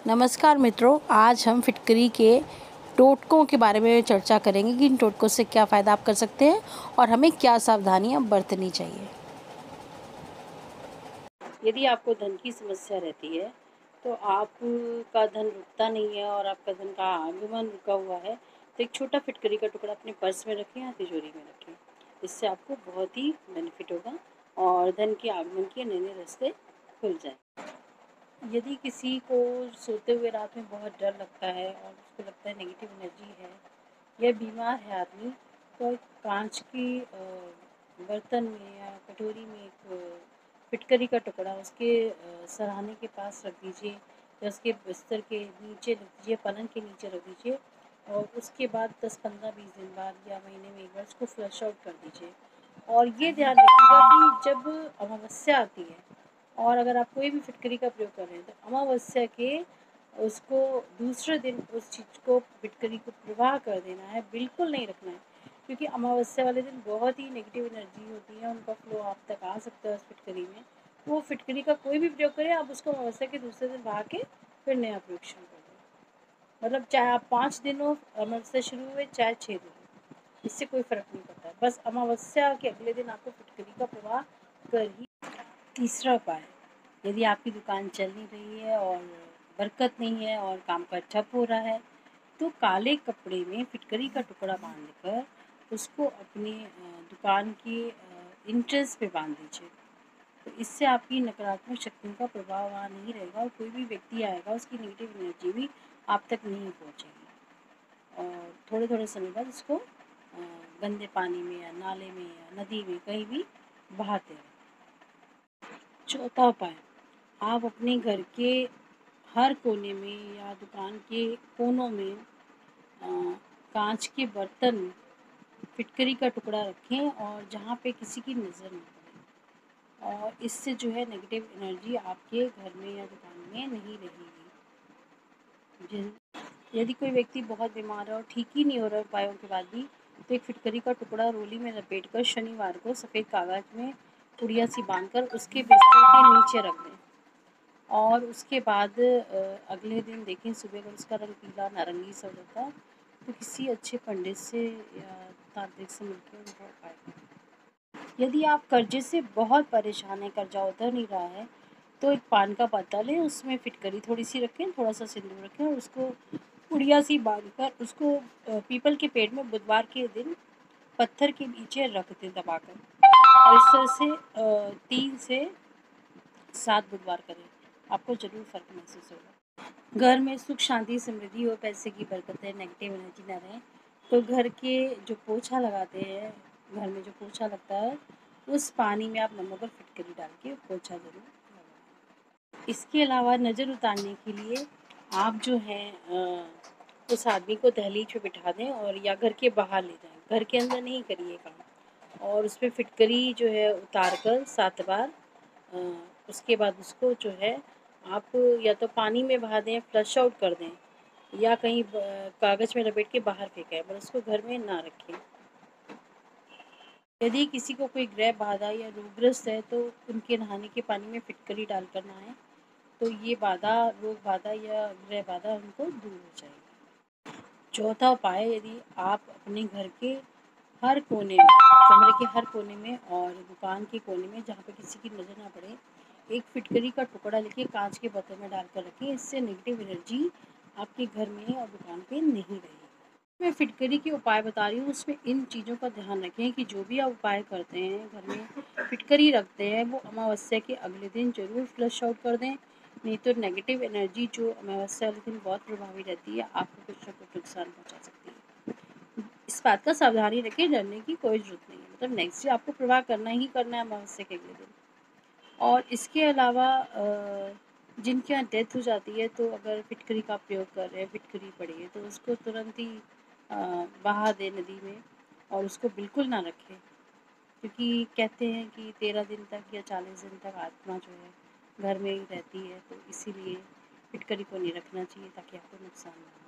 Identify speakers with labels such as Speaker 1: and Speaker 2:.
Speaker 1: नमस्कार मित्रों, आज हम फिटकरी के टोटकों के बारे में चर्चा करेंगे कि इन टोटकों से क्या फ़ायदा आप कर सकते हैं और हमें क्या सावधानियां बरतनी चाहिए। यदि आपको धन की समस्या रहती है तो आपका धन रुकता नहीं है और आपका धन का आगमन रुका हुआ है, तो एक छोटा फिटकरी का टुकड़ा अपने पर्स में रखें या तिजोरी में रखें। इससे आपको बहुत ही बेनिफिट होगा और धन के आगमन के नए नए रास्ते खुल जाए। यदि किसी को सोते हुए रात में बहुत डर लगता है और उसको लगता है नेगेटिव एनर्जी है या बीमार है आदमी, तो एक कांच की बर्तन में या कटोरी में एक फिटकरी का टुकड़ा उसके सराहने के पास रख दीजिए या उसके बिस्तर के नीचे रख दीजिए, पलंग के नीचे रख दीजिए और उसके बाद 10-15-20 दिन बाद या महीने में एक बार उसको फ्लश आउट कर दीजिए। और ये ध्यान रखिएगा कि जब अमावस्या आती है और अगर आप कोई भी फिटकरी का प्रयोग कर रहे हैं तो अमावस्या के उसको दूसरे दिन उस चीज़ को फिटकरी को प्रवाह कर देना है, बिल्कुल नहीं रखना है, क्योंकि अमावस्या वाले दिन बहुत ही नेगेटिव एनर्जी होती है, उनका फ्लो आप तक आ सकता है उस फिटकरी में। तो वो फिटकरी का कोई भी प्रयोग करें, आप उसको अमावस्या के दूसरे दिन बहा के फिर नया प्रयोग शुरू कर दें। मतलब चाहे आप 5 दिन हो अमावस्या शुरू हुए, चाहे 6 दिन हो, इससे कोई फ़र्क नहीं पड़ता है। बस अमावस्या के अगले दिन आपको फिटकरी का प्रवाह कर ही। तीसरा उपाय, यदि आपकी दुकान चल नहीं रही है और बरकत नहीं है और काम का ठप हो रहा है, तो काले कपड़े में फिटकरी का टुकड़ा बांधकर उसको अपनी दुकान की एंट्रेंस पे बांध दीजिए। तो इससे आपकी नकारात्मक शक्तियों का प्रभाव वहाँ नहीं रहेगा और कोई भी व्यक्ति आएगा उसकी नेगेटिव एनर्जी भी आप तक नहीं पहुँचेगी। और थोड़े थोड़े समय बाद उसको गंदे पानी में या नाले में या नदी में कहीं भी बहाते रहें। चौथा उपाय, आप अपने घर के हर कोने में या दुकान के कोनों में कांच के बर्तन में फिटकरी का टुकड़ा रखें और जहाँ पे किसी की नज़र न पड़े, और इससे जो है नेगेटिव एनर्जी आपके घर में या दुकान में नहीं रहेगी। यदि कोई व्यक्ति बहुत बीमार है और ठीक ही नहीं हो रहा उपायों के बाद भी, तो एक फिटकरी का टुकड़ा रोली में लपेटकर शनिवार को सफ़ेद कागज़ में पुड़िया सी बांधकर उसके बिस्तर के नीचे रख दें और उसके बाद अगले दिन देखें सुबह अगर उसका रंग पीला नारंगी सा हो जाता है, तो किसी अच्छे पंडित से या तांत्रिक से मिलकर उनका उपाय करें। यदि आप कर्जे से बहुत परेशान हैं, कर्जा उतर नहीं रहा है, तो एक पान का पत्ता लें, उसमें फिटकरी थोड़ी सी रखें, थोड़ा सा सिंदूर रखें और उसको पुड़िया सी बांधकर उसको पीपल के पेड़ में बुधवार के दिन पत्थर के नीचे रख दें दबाकर, और इस तरह से 3 से 7 बुधवार करें, आपको ज़रूर फ़र्क महसूस होगा। घर में सुख शांति समृद्धि हो, पैसे की बरकत है, नेगेटिव एनर्जी ना रहे, तो घर के जो पोछा लगाते हैं, घर में जो पोछा लगता है, उस पानी में आप नमक और फिटकरी डाल के पोछा ज़रूर लगाएं। इसके अलावा नज़र उतारने के लिए आप जो है उस आदमी को दहलीज पे बिठा दें और या घर के बाहर ले जाएं, घर के अंदर नहीं करिए काम, और उस पर फिटकरी जो है उतार कर 7 बार उसके बाद उसको जो है आप या तो पानी में बहा दें, फ्लश आउट कर दें, या कहीं कागज़ में लपेट के बाहर फेंकें, पर उसको घर में ना रखें। यदि किसी को कोई ग्रह बाधा या रोगग्रस्त है, तो उनके नहाने के पानी में फिटकरी डालकर नहाएं, तो ये बाधा, रोग बाधा या ग्रह बाधा उनको दूर हो जाएगी। चौथा उपाय, यदि आप अपने घर के हर कोने में, कमरे के हर कोने में और दुकान के कोने में जहाँ पे किसी की नज़र ना पड़े, एक फिटकरी का टुकड़ा लेके कांच के बर्तन में डालकर रखें। इससे नेगेटिव एनर्जी आपके घर में और दुकान पे नहीं रहेगी। मैं फिटकरी के उपाय बता रही हूँ, उसमें इन चीज़ों का ध्यान रखें कि जो भी आप उपाय करते हैं, घर में फिटकरी रखते हैं, वो अमावस्या के अगले दिन ज़रूर फ्लश आउट कर दें, नहीं तो नेगेटिव एनर्जी जो अमावस्या वाले दिन बहुत प्रभावी रहती है, आपको कुछ ना कुछ नुकसान पहुँचा सकती है। इस बात का सावधानी रखें, डरने की कोई ज़रूरत नहीं है, मतलब नेक्स्ट डे आपको प्रवाह करना ही करना है अमावस्या के अगले दिन। और इसके अलावा जिनके यहाँ डेथ हो जाती है, तो अगर फिटकरी का प्रयोग कर रहे हैं, फिटकरी पड़ी है, तो उसको तुरंत ही बहा दें नदी में और उसको बिल्कुल ना रखें, क्योंकि कहते हैं कि 13 दिन तक या 40 दिन तक आत्मा जो है घर में ही रहती है, तो इसीलिए फिटकरी को नहीं रखना चाहिए ताकि आपको नुकसान ना हो।